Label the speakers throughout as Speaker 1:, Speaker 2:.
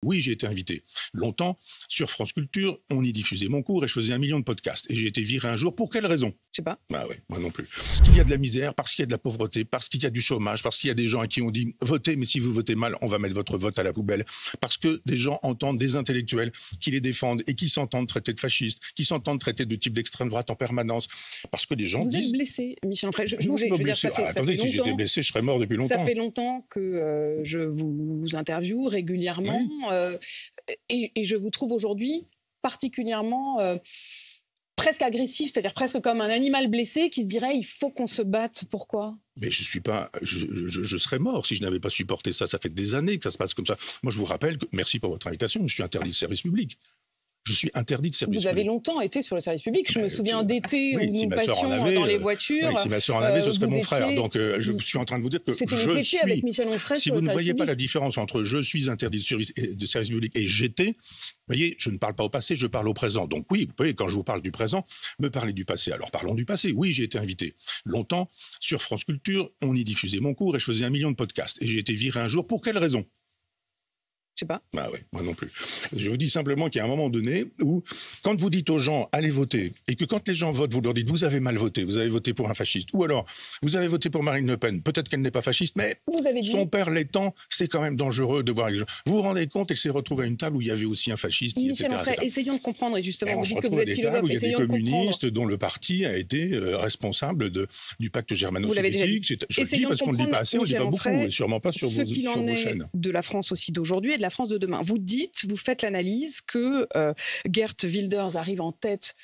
Speaker 1: Oui, j'ai été invité. Longtemps, sur France Culture, on y diffusait mon cours et je faisais 1 million de podcasts. Et j'ai été viré un jour. Pour quelle raison?
Speaker 2: Je sais pas.
Speaker 1: Ah ouais, moi non plus. Parce qu'il y a de la misère, parce qu'il y a de la pauvreté, parce qu'il y a du chômage, parce qu'il y a des gens à qui on dit votez, mais si vous votez mal, on va mettre votre vote à la poubelle. Parce que des gens entendent des intellectuels qui les défendent et qui s'entendent traiter de fascistes, qui s'entendent traiter de type d'extrême droite en permanence. Parce que des gens
Speaker 2: Vous
Speaker 1: disent...
Speaker 2: êtes blessé, Michel Onfray.
Speaker 1: Non, je suis pas blessé. Attendez, si j'étais blessé, je serais mort depuis longtemps.
Speaker 2: Ça fait longtemps que je vous interviewe régulièrement. Oui. Et je vous trouve aujourd'hui particulièrement presque agressif, c'est-à-dire presque comme un animal blessé qui se dirait il faut qu'on se batte. Pourquoi?
Speaker 1: Mais je suis pas, je serais mort si je n'avais pas supporté ça. Ça fait des années que ça se passe comme ça. Moi, je vous rappelle que, merci pour votre invitation, je suis interdit de service public. Je suis interdit de service public.
Speaker 2: Vous avez longtemps été sur le service public. Je me souviens d'été où nous passions dans les voitures.
Speaker 1: Oui, si ma sœur en avait, ce serait mon frère. Donc, je suis en train de vous dire que je suis...
Speaker 2: avec Michel Onfray.
Speaker 1: Si vous ne voyez pas la différence entre je suis interdit de service public et j'étais, vous voyez, je ne parle pas au passé, je parle au présent. Donc oui, vous pouvez, quand je vous parle du présent, me parler du passé. Alors parlons du passé. Oui, j'ai été invité. Longtemps, sur France Culture, on y diffusait mon cours et je faisais 1 million de podcasts. Et j'ai été viré un jour. Pour quelle raison?
Speaker 2: Je sais pas.
Speaker 1: Ah ouais, moi non plus. Je vous dis simplement qu'il y a un moment donné où, quand vous dites aux gens allez voter, et que quand les gens votent, vous leur dites vous avez mal voté, vous avez voté pour un fasciste, ou alors vous avez voté pour Marine Le Pen, peut-être qu'elle n'est pas fasciste, mais son père l'étant, c'est quand même dangereux de voir les gens. Vous vous rendez compte, elle s'est retrouvée à une table où il y avait aussi un fasciste,
Speaker 2: Michel Onfray, essayons de comprendre, et justement, vous dites que vous êtes philosophe,
Speaker 1: où il y a des communistes dont le parti a été responsable du pacte germano-soviétique. Je le dis parce qu'on ne le dit pas assez, on ne le dit pas beaucoup, et sûrement pas sur vos chaînes.
Speaker 2: De la France aussi d'aujourd'hui et de la France de demain. Vous faites l'analyse que Geert Wilders arrive en tête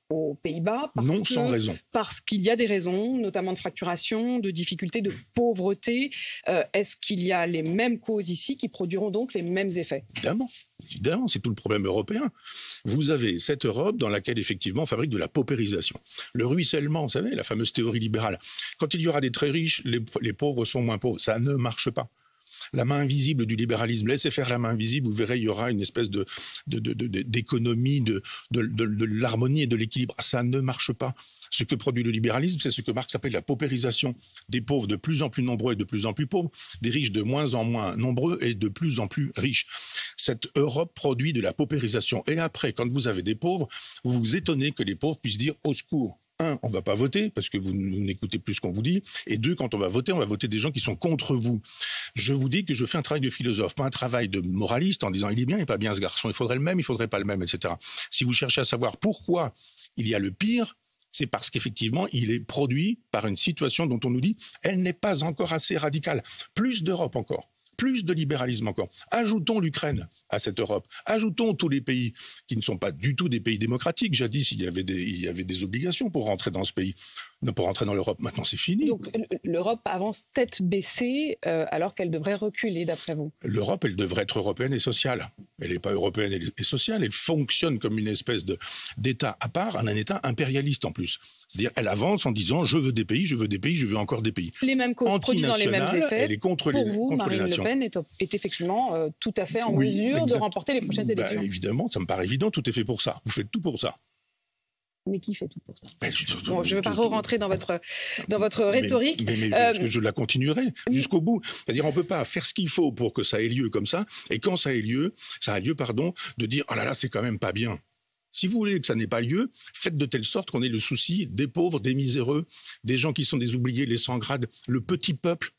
Speaker 2: aux Pays-Bas
Speaker 1: sans raison.
Speaker 2: Parce qu'il y a des raisons, notamment de fracturation, de difficultés, de pauvreté. Est-ce qu'il y a les mêmes causes ici qui produiront donc les mêmes effets?
Speaker 1: Évidemment, c'est tout le problème européen. Vous avez cette Europe dans laquelle, effectivement, on fabrique de la paupérisation. Le ruissellement, vous savez, la fameuse théorie libérale. Quand il y aura des très riches, les pauvres sont moins pauvres. Ça ne marche pas. La main invisible du libéralisme, laissez faire la main invisible, vous verrez, il y aura une espèce d'économie, de l'harmonie et de l'équilibre. Ça ne marche pas. Ce que produit le libéralisme, c'est ce que Marx appelle la paupérisation. Des pauvres de plus en plus nombreux et de plus en plus pauvres, des riches de moins en moins nombreux et de plus en plus riches. Cette Europe produit de la paupérisation. Et après, quand vous avez des pauvres, vous vous étonnez que les pauvres puissent dire « au secours ». 1, on ne va pas voter parce que vous n'écoutez plus ce qu'on vous dit. Et 2, quand on va voter des gens qui sont contre vous. Je vous dis que je fais un travail de philosophe, pas un travail de moraliste en disant il est bien, il n'est pas bien ce garçon, il faudrait le même, il ne faudrait pas le même, etc. Si vous cherchez à savoir pourquoi il y a le pire, c'est parce qu'effectivement, il est produit par une situation dont on nous dit elle n'est pas encore assez radicale. Plus d'Europe encore. Plus de libéralisme encore. Ajoutons l'Ukraine à cette Europe. Ajoutons tous les pays qui ne sont pas du tout des pays démocratiques. Jadis, il y avait des obligations pour rentrer dans ce pays, pour rentrer dans l'Europe. Maintenant, c'est fini.
Speaker 2: Donc l'Europe avance tête baissée alors qu'elle devrait reculer, d'après vous?
Speaker 1: L'Europe, elle devrait être européenne et sociale. Elle n'est pas européenne et sociale. Elle fonctionne comme une espèce d'État à part, un État impérialiste en plus. C'est-à-dire, elle avance en disant je veux des pays, je veux des pays, je veux encore des pays.
Speaker 2: Les mêmes causes produisant les mêmes effets.
Speaker 1: Elle est contre
Speaker 2: pour
Speaker 1: les
Speaker 2: vous,
Speaker 1: contre
Speaker 2: Marine
Speaker 1: les nations.
Speaker 2: Le Pen est effectivement tout à fait en mesure de remporter les prochaines élections.
Speaker 1: Évidemment, ça me paraît évident, tout est fait pour ça. Vous faites tout pour ça.
Speaker 2: Mais qui fait tout pour ça? Bon, je ne veux pas rentrer dans votre rhétorique.
Speaker 1: Mais je la continuerai jusqu'au bout. C'est-à-dire, on ne peut pas faire ce qu'il faut pour que ça ait lieu comme ça. Et quand ça a lieu, de dire « oh là là, c'est quand même pas bien ». Si vous voulez que ça n'ait pas lieu, faites de telle sorte qu'on ait le souci des pauvres, des miséreux, des gens qui sont des oubliés, les sans-grades, le petit peuple,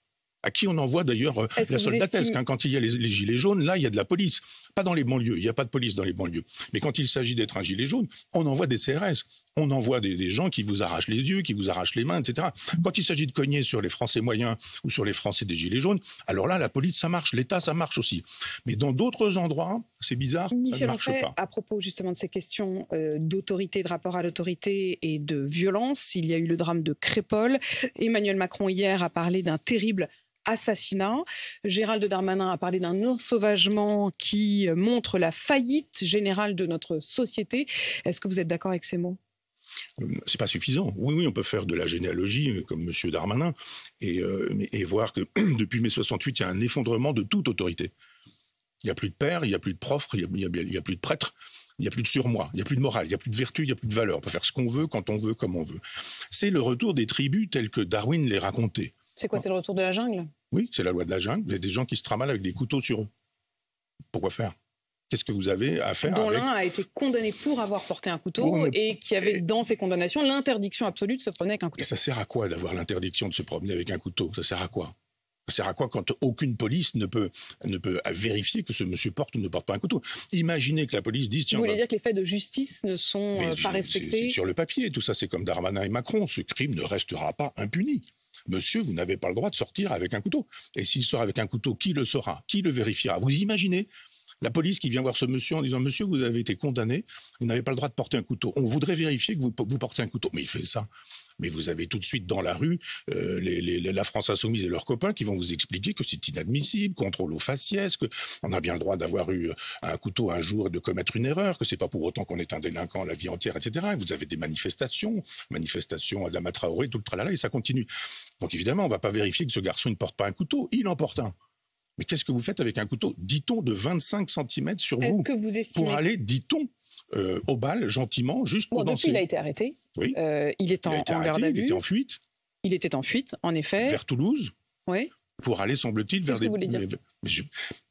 Speaker 1: à qui on envoie d'ailleurs la soldatesque. Quand il y a les gilets jaunes, là, il y a de la police. Pas dans les banlieues, il n'y a pas de police dans les banlieues. Mais quand il s'agit d'être un gilet jaune, on envoie des CRS. On envoie des gens qui vous arrachent les yeux, qui vous arrachent les mains, etc. Quand il s'agit de cogner sur les Français moyens ou sur les Français des gilets jaunes, alors là, la police, ça marche. L'État, ça marche aussi. Mais dans d'autres endroits, c'est bizarre, ça ne marche pas.
Speaker 2: À propos justement de ces questions d'autorité, de rapport à l'autorité et de violence, il y a eu le drame de Crépol. Emmanuel Macron, hier, a parlé d'un terrible assassinat. Gérald Darmanin a parlé d'un ensauvagement qui montre la faillite générale de notre société. Est-ce que vous êtes d'accord avec ces mots?
Speaker 1: C'est pas suffisant. Oui, on peut faire de la généalogie comme M. Darmanin et voir que depuis mai 68, il y a un effondrement de toute autorité. Il n'y a plus de père, il n'y a plus de prof, il n'y a plus de prêtre. Il n'y a plus de surmoi, il n'y a plus de morale, il n'y a plus de vertu, il n'y a plus de valeur. On peut faire ce qu'on veut, quand on veut, comme on veut. C'est le retour des tribus tels que Darwin les racontait.
Speaker 2: C'est quoi, c'est le retour de la jungle?
Speaker 1: Oui, c'est la loi de la jungle. Il y a des gens qui se tramalent avec des couteaux sur eux. Pourquoi faire? Qu'est-ce que vous avez à faire
Speaker 2: dont
Speaker 1: avec...
Speaker 2: l'un a été condamné pour avoir porté un couteau et qui avait dans ses condamnations l'interdiction absolue de se promener avec un couteau.
Speaker 1: Et ça sert à quoi d'avoir l'interdiction de se promener avec un couteau? Ça sert à quoi? Ça sert à quoi quand aucune police ne peut vérifier que ce monsieur porte ou ne porte pas un couteau? Imaginez que la police dise... Tiens,
Speaker 2: vous voulez dire que les faits de justice ne sont pas respectés?
Speaker 1: C'est sur le papier, tout ça, c'est comme Darmanin et Macron. Ce crime ne restera pas impuni. Monsieur, vous n'avez pas le droit de sortir avec un couteau. Et s'il sort avec un couteau, qui le saura? Qui le vérifiera? Vous imaginez la police qui vient voir ce monsieur en disant « Monsieur, vous avez été condamné, vous n'avez pas le droit de porter un couteau. On voudrait vérifier que vous portez un couteau. » Mais il fait ça. Mais vous avez tout de suite dans la rue la France Insoumise et leurs copains qui vont vous expliquer que c'est inadmissible, contrôle aux faciès, qu'on a bien le droit d'avoir eu un couteau un jour et de commettre une erreur, que c'est pas pour autant qu'on est un délinquant la vie entière, etc. Et vous avez des manifestations à Adama Traoré, tout le tralala, et ça continue. Donc évidemment, on va pas vérifier que ce garçon ne porte pas un couteau, il en porte un. Mais qu'est-ce que vous faites avec un couteau, dit-on, de 25 cm sur vous,
Speaker 2: que vous estimez...
Speaker 1: pour aller, dit-on, au bal, gentiment, juste pour danser?
Speaker 2: Depuis, il a été arrêté.
Speaker 1: Oui.
Speaker 2: Il est en garde à vue.
Speaker 1: Il était en fuite.
Speaker 2: Il était en fuite, en effet.
Speaker 1: Vers Toulouse.
Speaker 2: Oui.
Speaker 1: Pour aller, semble-t-il, vers des...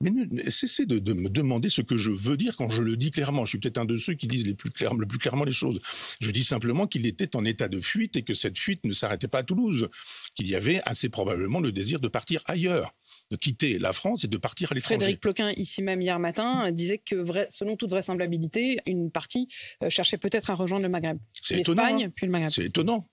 Speaker 1: Mais cessez de me demander ce que je veux dire quand je le dis clairement. Je suis peut-être un de ceux qui disent le plus clairement les choses. Je dis simplement qu'il était en état de fuite et que cette fuite ne s'arrêtait pas à Toulouse. Qu'il y avait assez probablement le désir de partir ailleurs, de quitter la France et de partir à l'étranger.
Speaker 2: Frédéric Ploquin, ici même hier matin, disait que, selon toute vraisemblabilité, une partie cherchait peut-être à rejoindre le Maghreb. L'Espagne, puis le Maghreb.
Speaker 1: C'est étonnant.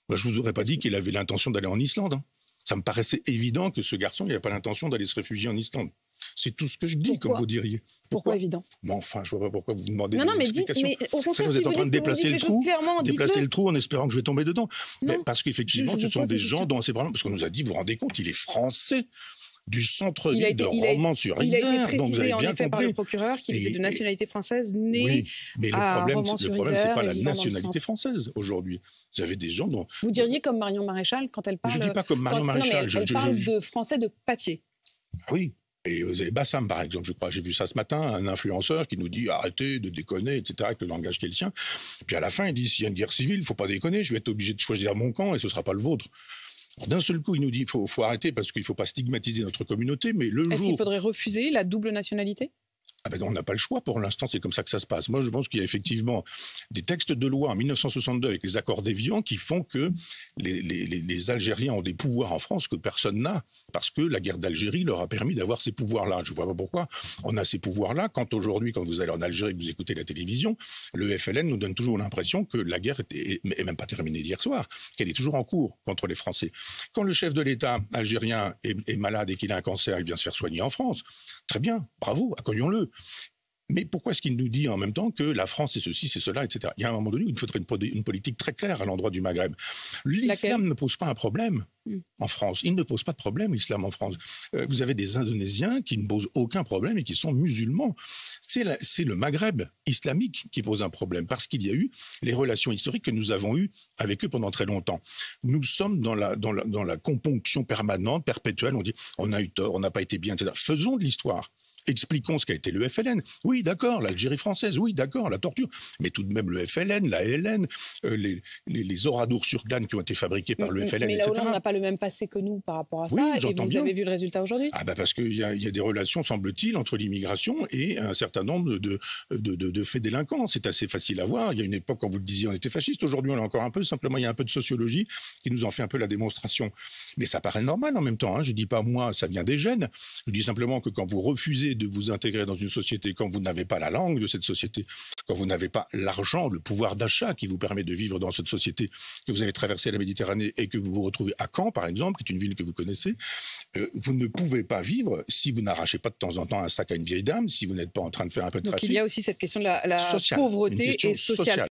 Speaker 1: Moi, je ne vous aurais pas dit qu'il avait l'intention d'aller en Islande. Hein. Ça me paraissait évident que ce garçon n'avait pas l'intention d'aller se réfugier en Islande. C'est tout ce que je dis, comme vous diriez.
Speaker 2: Pourquoi évident?
Speaker 1: Mais enfin, je ne vois pas pourquoi vous demandez des explications.
Speaker 2: Mais au contraire,
Speaker 1: vous êtes en train de déplacer le trou,
Speaker 2: déplacer
Speaker 1: le trou en espérant que je vais tomber dedans.
Speaker 2: Non,
Speaker 1: mais parce qu'effectivement, ce sont des gens dont c'est problème. Parce qu'on nous a dit, vous vous rendez compte, il est français du centre-ville de Romans-sur-Isère.
Speaker 2: Il a été
Speaker 1: donc vous avez
Speaker 2: précisé en
Speaker 1: bien
Speaker 2: effet
Speaker 1: compris.
Speaker 2: par le procureur qu'il était de nationalité française, né
Speaker 1: oui, mais le problème, c'est pas la
Speaker 2: vivant
Speaker 1: nationalité française aujourd'hui. Vous avez des gens dont...
Speaker 2: Vous diriez comme Marion Maréchal quand elle parle...
Speaker 1: Je ne dis pas comme Marion Maréchal.
Speaker 2: Elle parle de français de papier.
Speaker 1: Oui. Et vous avez Bassam, par exemple, je crois, j'ai vu ça ce matin, un influenceur qui nous dit arrêtez de déconner, etc., avec le langage qui est le sien. Puis à la fin, il dit s'il y a une guerre civile, il ne faut pas déconner, je vais être obligé de choisir mon camp et ce ne sera pas le vôtre. D'un seul coup, il nous dit qu'il faut arrêter parce qu'il ne faut pas stigmatiser notre communauté, mais le jour...
Speaker 2: Est-ce qu'il faudrait refuser la double nationalité ?
Speaker 1: Ah ben non, on n'a pas le choix pour l'instant, c'est comme ça que ça se passe. Moi, je pense qu'il y a effectivement des textes de loi en 1962 avec les accords d'Évian qui font que les Algériens ont des pouvoirs en France que personne n'a, parce que la guerre d'Algérie leur a permis d'avoir ces pouvoirs-là. Je ne vois pas pourquoi on a ces pouvoirs-là, quand aujourd'hui, quand vous allez en Algérie et que vous écoutez la télévision, le FLN nous donne toujours l'impression que la guerre est même pas terminée d'hier soir, qu'elle est toujours en cours contre les Français. Quand le chef de l'État algérien est malade et qu'il a un cancer, il vient se faire soigner en France. Très bien, bravo, accueillons-le. Mais pourquoi est-ce qu'il nous dit en même temps que la France c'est ceci, c'est cela, etc. Il y a un moment donné où il faudrait une politique très claire à l'endroit du Maghreb. L'islam ne pose pas un problème en France. Il ne pose pas de problème, l'islam en France. Vous avez des Indonésiens qui ne posent aucun problème et qui sont musulmans. C'est le Maghreb islamique qui pose un problème parce qu'il y a eu les relations historiques que nous avons eues avec eux pendant très longtemps. Nous sommes dans la componction permanente, perpétuelle. On dit on a eu tort, on n'a pas été bien, etc. Faisons de l'histoire. Expliquons ce qu'a été le FLN. Oui, d'accord, l'Algérie française, oui, d'accord, la torture. Mais tout de même, le FLN, la LN, les oradours sur glane qui ont été fabriqués par le FLN,
Speaker 2: mais
Speaker 1: etc.
Speaker 2: Mais là, on n'a pas le même passé que nous par rapport à ça.
Speaker 1: Oui,
Speaker 2: et vous avez vu le résultat aujourd'hui?
Speaker 1: Ah bah parce qu'il y a des relations, semble-t-il, entre l'immigration et un certain nombre de faits délinquants. C'est assez facile à voir. Il y a une époque, quand vous le disiez, on était fasciste. Aujourd'hui, on est encore un peu. Simplement, il y a un peu de sociologie qui nous en fait un peu la démonstration. Mais ça paraît normal en même temps. Hein. Je ne dis pas, moi, ça vient des gènes. Je dis simplement que quand vous refusez de vous intégrer dans une société, quand vous n'avez pas la langue de cette société, quand vous n'avez pas l'argent, le pouvoir d'achat qui vous permet de vivre dans cette société, que vous avez traversé la Méditerranée et que vous vous retrouvez à Caen, par exemple, qui est une ville que vous connaissez, vous ne pouvez pas vivre si vous n'arrachez pas de temps en temps un sac à une vieille dame, si vous n'êtes pas en train de faire un peu de trafic.
Speaker 2: Donc il y a aussi cette question de la pauvreté et sociale.